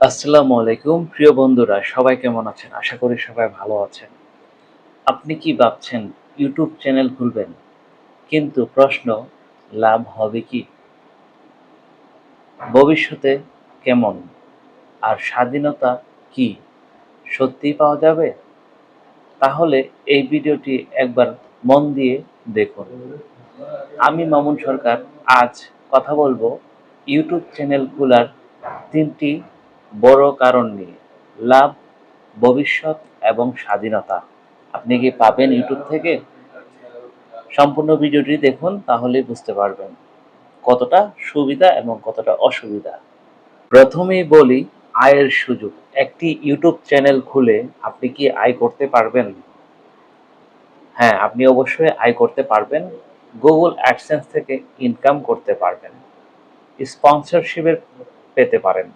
আসসালামু আলাইকুম প্রিয় বন্ধুরা, সবাই কেমন আছেন? আশা করি সবাই ভালো আছেন। আপনি কি ভাবছেন ইউটিউব চ্যানেল খুলবেন? কিন্তু প্রশ্ন, লাভ হবে কি? ভবিষ্যতে কেমন? আর স্বাধীনতা কি সত্যিই পাওয়া যাবে? তাহলে এই ভিডিওটি একবার মন দিয়ে দেখুন। আমি মামুন সরকার আজ কথা বলবো ইউটিউব চ্যানেল খোলার ৩টি বড় কারণ নিয়ে। লাভ, ভবিষ্যৎ এবং স্বাধীনতা। আপনি কি পাবেন ইউটিউব থেকে? সম্পূর্ণ ভিডিওটি দেখুন, তাহলেই বুঝতে পারবেন কতটা সুবিধা এবং কতটা অসুবিধা। প্রথমেই বলি আয়ের সুযোগ। একটি ইউটিউব চ্যানেল খুলে আপনি কি আয় করতে পারবেন? হ্যাঁ, আপনি অবশ্যই আয় করতে পারবেন। গুগল অ্যাডসেন্স থেকে ইনকাম করতে পারবেন। স্পন্সরশিপের পেতে পারেন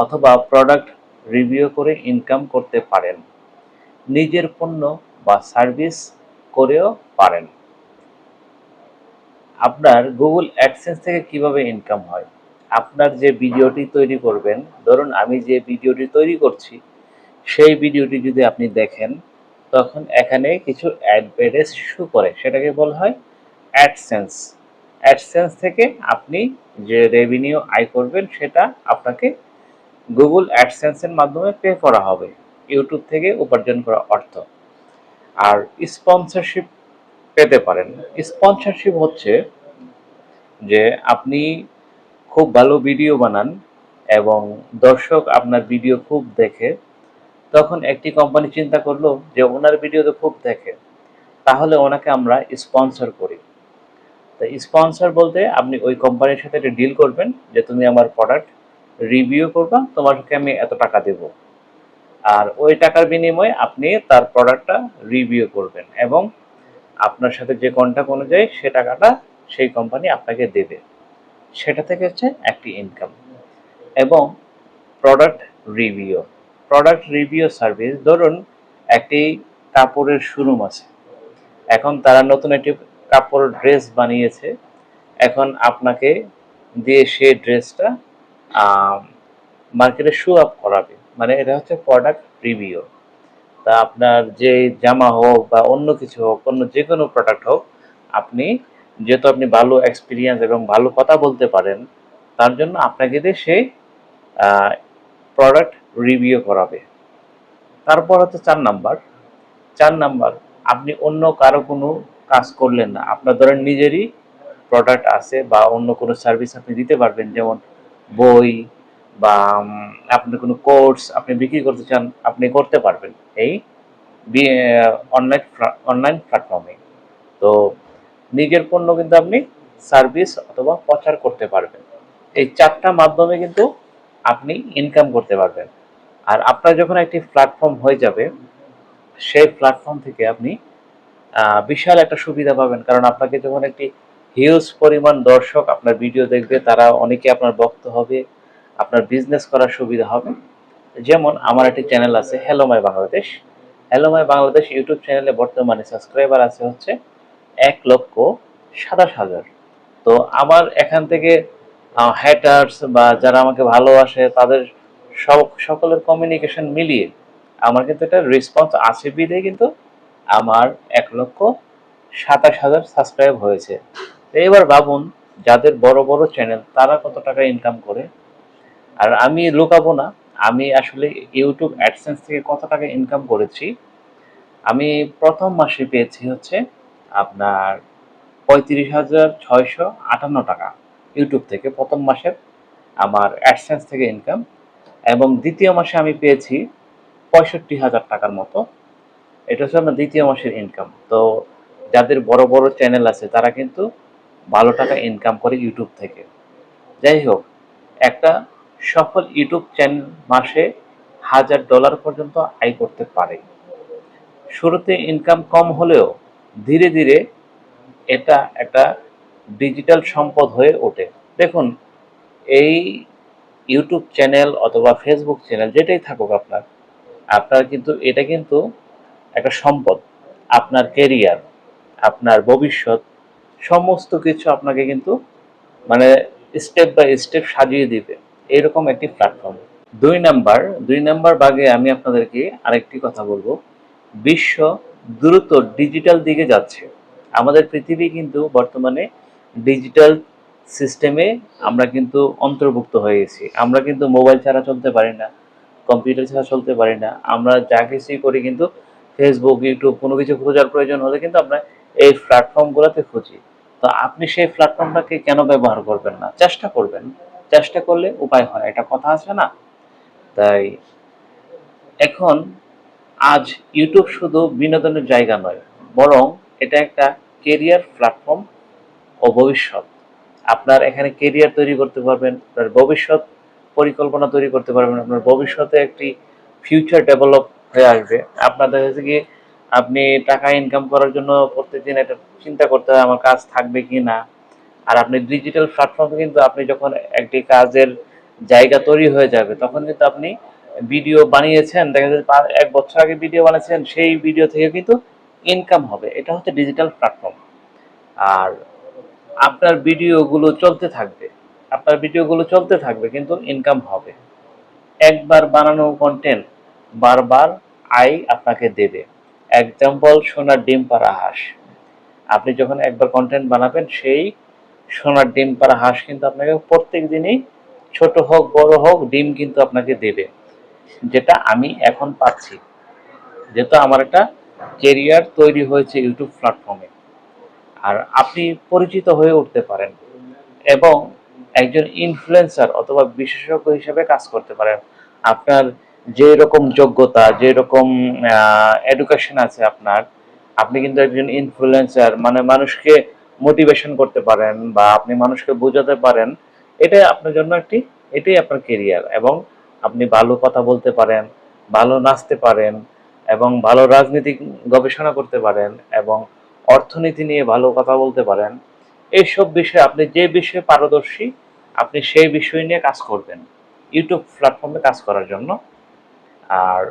অথবা প্রোডাক্ট রিভিউ করে ইনকাম করতে পারেন। নিজের পণ্য বা সার্ভিস করেও পারেন। আপনার গুগল অ্যাডসেন্স থেকে কিভাবে ইনকাম হয়? আপনার যে ভিডিওটি তৈরি করবেন, ধরুন আমি যে ভিডিওটি তৈরি করছি, সেই ভিডিওটি যদি আপনি দেখেন, তখন এখানে কিছু অ্যাডভার্টাইজ শো করে, সেটাকে বলা হয় অ্যাডসেন্স। অ্যাডসেন্স থেকে আপনি যে রেভিনিউ আয় করবেন, সেটা আপনাকে গুগল অ্যাডসেন্সের মাধ্যমে পে করা হবে, ইউটিউব থেকে উপার্জন করা অর্থ। আর স্পন্সরশিপ পেতে পারেন। স্পন্সরশিপ হচ্ছে যে আপনি খুব ভালো ভিডিও বানান এবং দর্শক আপনার ভিডিও খুব দেখে, তখন একটি কোম্পানি চিন্তা করলো যে ওনার ভিডিও তো খুব দেখে, তাহলে ওনাকে আমরা স্পন্সর করি। তো স্পন্সর বলতে আপনি ওই কোম্পানির সাথে একটা ডিল করবেন যে তুমি আমার প্রোডাক্ট রিভিউ করবা, তোমাকে আমি এত টাকা দেব। আর ওই টাকার বিনিময়ে আপনি তার প্রোডাক্টটা রিভিউ করবেন এবং আপনার সাথে যে কন্ট্রাক্ট অনুযায়ী সে টাকাটা সেই কোম্পানি আপনাকে দেবে। সেটা থেকে হচ্ছে একটি ইনকাম। এবং product review, product review service, ধরুন একটি কাপড়ের শোরুম আছে, এখন তারা নতুন একটি কাপড় ড্রেস বানিয়েছে, এখন আপনাকে দিয়ে সেই ড্রেসটা মার্কেটে শো আপ করাবে, মানে এটা হচ্ছে প্রোডাক্ট রিভিউ। তা আপনার যে জামা হোক বা অন্য কিছু হোক, অন্য যে কোনো প্রোডাক্ট হোক, আপনি যেহেতু আপনি ভালো এক্সপিরিয়েন্স এবং ভালো কথা বলতে পারেন, তার জন্য আপনাকে দিয়ে সেই প্রোডাক্ট রিভিউ করাবে। তারপর হচ্ছে ৪ নাম্বার। ৪ নাম্বার, আপনি অন্য কারো কোনো কাজ করলেন না, আপনার ধরেন নিজেরই প্রোডাক্ট আছে বা অন্য কোনো সার্ভিস আপনি দিতে পারবেন, যেমন বই বা আপনার কোনো কোর্স আপনি বিক্রি করতে চান, আপনি করতে পারবেন এই অনলাইন অনলাইন প্ল্যাটফর্মে। তো নিজের পণ্য কিন্তু আপনি সার্ভিস অথবা প্রচার করতে পারবেন। এই ৪টা মাধ্যমে কিন্তু আপনি ইনকাম করতে পারবেন। আর আপনার যখন একটি প্ল্যাটফর্ম হয়ে যাবে, সেই প্ল্যাটফর্ম থেকে আপনি বিশাল একটা সুবিধা পাবেন, কারণ আপনাকে যখন একটি হিউজ পরিমাণ দর্শক আপনার ভিডিও দেখবে, তারা অনেকে আপনার ভক্ত হবে, আপনার বিজনেস করার সুবিধা হবে। যেমন আমার একটি চ্যানেল আছে, hello my Bangladesh. Hello my Bangladesh YouTube চ্যানেলে বর্তমানে সাবস্ক্রাইবার আছে হচ্ছে ১,২৭,০০০। তো আমার এখান থেকে হ্যাটার্স বা যারা আমাকে ভালোবাসে, তাদের সকলের কমিউনিকেশন মিলিয়ে আমার কিন্তু একটা রেসপন্স আছে বিধে কিন্তু আমার ১,২৭,০০০ সাবস্ক্রাইব হয়েছে। তো এবার ভাবুন, যাদের বড় বড় চ্যানেল তারা কত টাকা ইনকাম করে। আর আমি লুকাবো না, আমি আসলে ইউটিউব অ্যাডসেন্স থেকে কত টাকা ইনকাম করেছি। আমি প্রথম মাসে পেয়েছি হচ্ছে আপনার ৩৫,৬৫৮ টাকা ইউটিউব থেকে, প্রথম মাসের আমার অ্যাডসেন্স থেকে ইনকাম। এবং দ্বিতীয় মাসে আমি পেয়েছি ৬৫,০০০ টাকার মতো। এটা হচ্ছে আমার দ্বিতীয় মাসের ইনকাম। তো যাদের বড় বড় চ্যানেল আছে তারা কিন্তু ভালো টাকা ইনকাম করে ইউটিউব থেকে। যাই হোক, একটা সফল ইউটিউব চ্যানেল মাসে $১,০০০ পর্যন্ত আয় করতে পারে। শুরুতে ইনকাম কম হলেও ধীরে ধীরে এটা একটা ডিজিটাল সম্পদ হয়ে ওঠে। দেখুন, এই ইউটিউব চ্যানেল অথবা ফেসবুক চ্যানেল যেটাই থাকুক আপনার, আপনার কিন্তু এটা কিন্তু একটা সম্পদ। আপনার কেরিয়ার, আপনার ভবিষ্যৎ, সমস্ত কিছু আপনাকে কিন্তু মানে স্টেপ বাই স্টেপ সাজিয়ে দিবে এরকম একটি প্ল্যাটফর্ম। দুই নাম্বার ভাগে আমি আপনাদেরকে আরেকটি কথা বলবো। বিশ্ব দ্রুত ডিজিটাল দিকে যাচ্ছে। আমাদের পৃথিবী কিন্তু বর্তমানে ডিজিটাল সিস্টেমে আমরা কিন্তু অন্তর্ভুক্ত হয়ে গেছি। আমরা কিন্তু মোবাইল ছাড়া চলতে পারি না, কম্পিউটার ছাড়া চলতে পারি না। আমরা যা কিছুই করি কিন্তু ফেসবুক, ইউটিউব কোনো কিছু খোঁজার প্রয়োজন হলে কিন্তু আমরা এই প্ল্যাটফর্মগুলোতে খুঁজি। তো আপনি সেই প্ল্যাটফর্মটাকে কেন ব্যবহার করবেন না? চেষ্টা করবেন। চেষ্টা করলে উপায় হয়। একটা কথা আছে না? তাই এখন আজ ইউটিউব শুধু বিনোদনের জায়গা নয়, বরং এটা একটা কেরিয়ার প্ল্যাটফর্ম ও ভবিষ্যৎ। আপনার এখানে কেরিয়ার তৈরি করতে পারবেন, আপনার ভবিষ্যৎ পরিকল্পনা তৈরি করতে পারবেন, আপনার ভবিষ্যতে একটি ফিউচার ডেভেলপ হয়ে আসবে। আপনার দেখা যাচ্ছে কি আপনি টাকা ইনকাম করার জন্য প্রত্যেকদিন একটা চিন্তা করতে হয় আমার কাজ থাকবে কি না। আর আপনি ডিজিটাল প্ল্যাটফর্মে কিন্তু আপনি যখন একটি কাজের জায়গা তৈরি হয়ে যাবে তখন কিন্তু আপনি ভিডিও বানিয়েছেন, দেখা যাচ্ছে 1 বছর আগে ভিডিও বানিয়েছেন, সেই ভিডিও থেকে কিন্তু ইনকাম হবে। এটা হচ্ছে ডিজিটাল প্ল্যাটফর্ম। আর আপনার ভিডিওগুলো চলতে থাকবে, আপনার ভিডিওগুলো চলতে থাকবে কিন্তু ইনকাম হবে। একবার বানানো কন্টেন্ট বারবার আয় আপনাকে দেবে। এক্সাম্পল সোনার ডিম পাড়া হাঁস। আপনি যখন একবার কন্টেন্ট বানাবেন সেই সোনার ডিম পাড়া হাঁস কিন্তু আপনাকে প্রত্যেক দিনই ছোট হোক বড় হোক ডিম কিন্তু আপনাকে দেবে, যেটা আমি এখন পাচ্ছি, যেহেতু আমার একটা কেরিয়ার তৈরি হয়েছে ইউটিউব প্ল্যাটফর্মে। আর আপনি পরিচিত হয়ে উঠতে পারেন এবং একজন ইনফ্লুয়েন্সার অথবা বিশেষজ্ঞ হিসেবে কাজ করতে পারেন। আপনার যে রকম যোগ্যতা, যে রকম এডুকেশন আছে আপনার, আপনি কিন্তু একজন ইনফ্লুয়েন্সার, মানে মানুষকে মোটিভেশন করতে পারেন বা আপনি মানুষকে বোঝাতে পারেন। এটাই আপনার জন্য এটাই আপনার কেরিয়ার। এবং আপনি ভালো কথা বলতে পারেন, ভালো নাচতে পারেন এবং ভালো রাজনৈতিক গবেষণা করতে পারেন এবং অর্থনীতি নিয়ে ভালো কথা বলতে পারেন। এইসব বিষয়ে আপনি যে বিষয়ে পারদর্শী আপনি সেই বিষয় নিয়ে কাজ করবেন ইউটিউব প্ল্যাটফর্মে কাজ করার জন্য। আর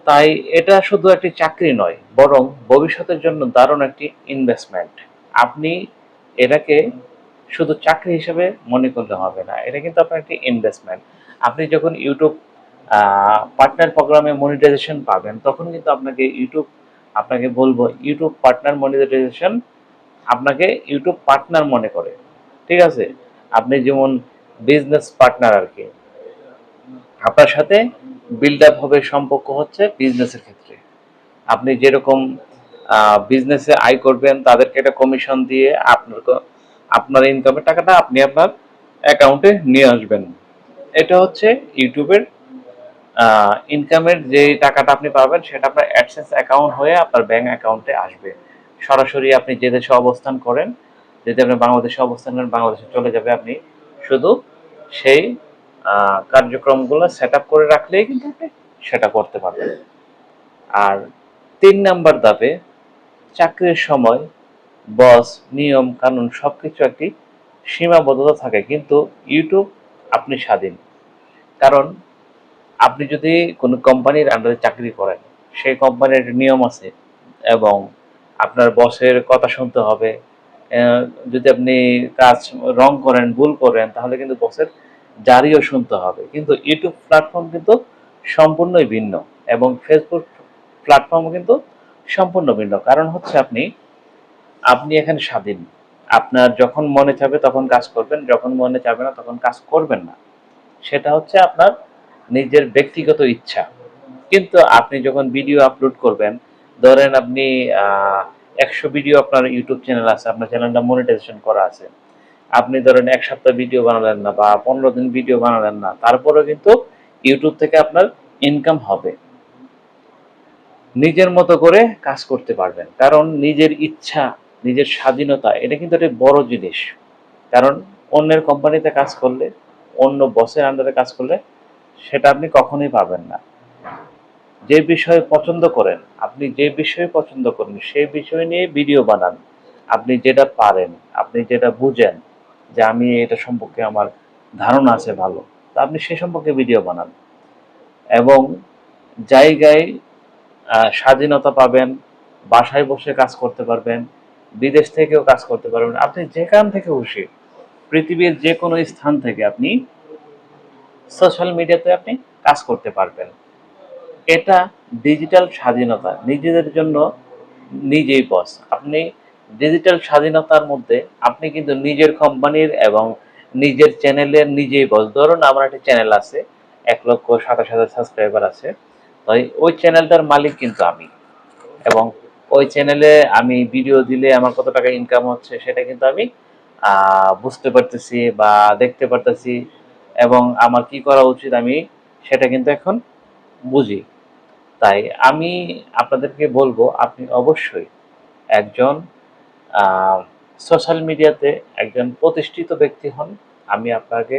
তাই এটা শুধু একটি চাকরি নয়, বরং ভবিষ্যতের জন্য দারুণ একটি ইনভেস্টমেন্ট। আপনি এটাকে শুধু চাকরি হিসেবে মনে করলে হবে না, এটা কিন্তু আপনার একটি ইনভেস্টমেন্ট। আপনি যখন ইউটিউব পার্টনার প্রোগ্রামে মনিটাইজেশন পাবেন তখন কিন্তু আপনাকে বলবো ইউটিউব পার্টনার মনিটাইজেশন আপনাকে ইউটিউব পার্টনার মনে করে। ঠিক আছে? আপনি যেমন বিজনেস পার্টনার আর কি, আপনার সাথে বিল্ড আপ হবে সম্পর্ক হচ্ছে বিজনেসের ক্ষেত্রে। আপনি যেরকম বিজনেসে আয় করবেন তাদেরকে একটা কমিশন দিয়ে আপনার ইনকামের টাকাটা আপনি আপনার অ্যাকাউন্টে নিয়ে আসবেন। এটা হচ্ছে ইউটিউবের ইনকামের যে টাকাটা আপনি পাবেন সেটা আপনার অ্যাডসেন্স অ্যাকাউন্ট হয়ে আপনার ব্যাংক অ্যাকাউন্টে আসবে। সরাসরি আপনি যে দেশে অবস্থান করেন, যদি আপনি বাংলাদেশে অবস্থান করেন বাংলাদেশে চলে যাবে। আপনি শুধু সেই কার্যক্রমগুলো সেট আপ করে রাখলেই কিন্তু আপনি সেটা করতে পারবেন। আর 3 নাম্বার ধাপে চাকরির সময় বস, নিয়ম কানুন সবকিছু একটি সীমাবদ্ধতা থাকে, কিন্তু ইউটিউব আপনি স্বাধীন। কারণ আপনি যদি কোনো কোম্পানির আন্ডারে চাকরি করেন, সেই কোম্পানির নিয়ম আছে এবং আপনার বসের কথা শুনতে হবে। যদি আপনি কাজ রং করেন, ভুল করেন, তাহলে কিন্তু বসের জারিও শুনতে হবে। কিন্তু ইউটিউব প্ল্যাটফর্ম কিন্তু সম্পূর্ণই ভিন্ন এবং ফেসবুক প্ল্যাটফর্মও কিন্তু সম্পূর্ণ ভিন্ন। কারণ হচ্ছে আপনি এখানে স্বাধীন। আপনার যখন মনে চাবে তখন কাজ করবেন, যখন মনে চাবে না তখন কাজ করবেন না। সেটা হচ্ছে আপনার নিজের ব্যক্তিগত ইচ্ছা। কিন্তু আপনি যখন ভিডিও আপলোড করবেন, ধরেন আপনি 100 ভিডিও আপনার ইউটিউব চ্যানেল আছে, আপনার চ্যানেলটা মনিটাইজেশন করা আছে। আপনি ধরেন 1 সপ্তাহ ভিডিও বানালেন না বা 15 দিন ভিডিও বানালেন না, তারপরেও কিন্তু ইউটিউব থেকে আপনার ইনকাম হবে। নিজের মতো করে কাজ করতে পারবেন। কারণ নিজের ইচ্ছা, নিজের স্বাধীনতা এটা কিন্তু একটা বড় জিনিস। কারণ অন্যের কোম্পানিতে কাজ করলে, অন্য বসের আন্ডারে কাজ করলে সেটা আপনি কখনোই পাবেন না। যে বিষয় পছন্দ করেন, আপনি যে বিষয় পছন্দ করেন সেই বিষয় নিয়ে ভিডিও বানান। আপনি যেটা পারেন, আপনি যেটা বুঝেন যে আমি এটা সম্পর্কে আমার ধারণা আছে ভালো, তো আপনি সে সম্পর্কে ভিডিও বানান এবং জায়গায় স্বাধীনতা পাবেন, বাসায় বসে কাজ করতে পারবেন, বিদেশ থেকেও কাজ করতে পারবেন। আপনি যেখান থেকে খুশি, পৃথিবীর যে কোনো স্থান থেকে আপনি সোশ্যাল মিডিয়াতে আপনি কাজ করতে পারবেন। এটা ডিজিটাল স্বাধীনতা, নিজেদের জন্য নিজেই বস। আপনি ডিজিটাল স্বাধীনতার মধ্যে আপনি কিন্তু নিজের কোম্পানির এবং নিজের চ্যানেলের নিজেই বস। ধরুন আমার একটা চ্যানেল আছে, 1,27,000 সাবস্ক্রাইবার আছে। তো ওই চ্যানেলটার মালিক কিন্তু আমি, এবং ওই চ্যানেলে আমি ভিডিও দিলে আমার কত টাকা ইনকাম হচ্ছে সেটা কিন্তু আমি বুঝতে পারতেছি বা দেখতে পারতেছি, এবং আমার কি করা উচিত আমি সেটা কিন্তু এখন বুঝি। তাই আমি আপনাদেরকে বলবো আপনি অবশ্যই একজন সোশ্যাল মিডিয়াতে একজন প্রতিষ্ঠিত ব্যক্তি হন। আমি আপনাকে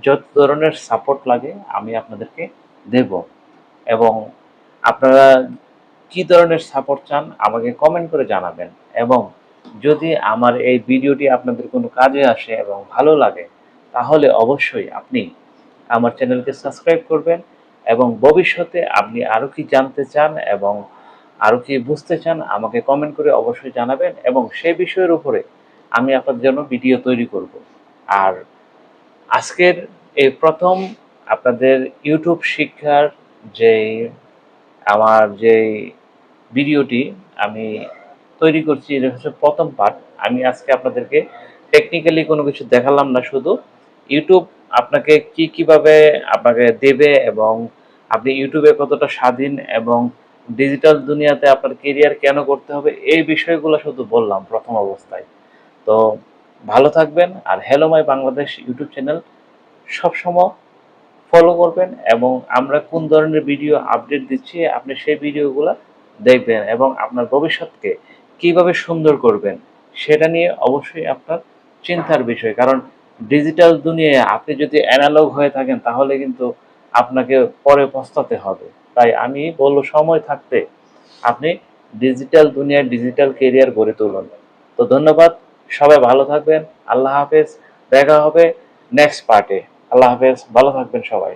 যত ধরনের সাপোর্ট লাগে আমি আপনাদেরকে দেব, এবং আপনারা কি ধরনের সাপোর্ট চান আমাকে কমেন্ট করে জানাবেন। এবং যদি আমার এই ভিডিওটি আপনাদের কোনো কাজে আসে এবং ভালো লাগে, তাহলে অবশ্যই আপনি আমার চ্যানেলকে সাবস্ক্রাইব করবেন, এবং ভবিষ্যতে আপনি আরও কি জানতে চান এবং আরও কি বুঝতে চান আমাকে কমেন্ট করে অবশ্যই জানাবেন, এবং সেই বিষয়ের উপরে আমি আপনাদের জন্য ভিডিও তৈরি করব। আর আজকের এই প্রথম আপনাদের ইউটিউব শিক্ষার যে আমার যে ভিডিওটি আমি তৈরি করছি, এটা হচ্ছে প্রথম পার্ট। আমি আজকে আপনাদেরকে টেকনিক্যালি কোনো কিছু দেখালাম না, শুধু ইউটিউব আপনাকে কিভাবে আপনাকে দেবে, এবং আপনি ইউটিউবে কতটা স্বাধীন, এবং ডিজিটাল দুনিয়াতে আপনার কেরিয়ার কেন করতে হবে, এই বিষয়গুলো শুধু বললাম প্রথম অবস্থায়। তো ভালো থাকবেন, আর hello my Bangladesh YouTube channel সবসময় ফলো করবেন, এবং আমরা কোন ধরনের ভিডিও আপডেট দিচ্ছি আপনি সেই ভিডিওগুলো দেখবেন, এবং আপনার ভবিষ্যৎকে কিভাবে সুন্দর করবেন সেটা নিয়ে অবশ্যই আপনার চিন্তার বিষয়। কারণ ডিজিটাল দুনিয়ায় আপনি যদি অ্যানালগ হয়ে থাকেন তাহলে কিন্তু আপনাকে পরে পস্তাতে হবে। তাই আমি বলবো সময় থাকতে আপনি ডিজিটাল দুনিয়ায় ডিজিটাল কেরিয়ার গড়ে তুলুন। তো ধন্যবাদ, সবাই ভালো থাকবেন। আল্লাহ হাফেজ, দেখা হবে নেক্সট পার্টে। আল্লাহ হাফেজ, ভালো থাকবেন সবাই।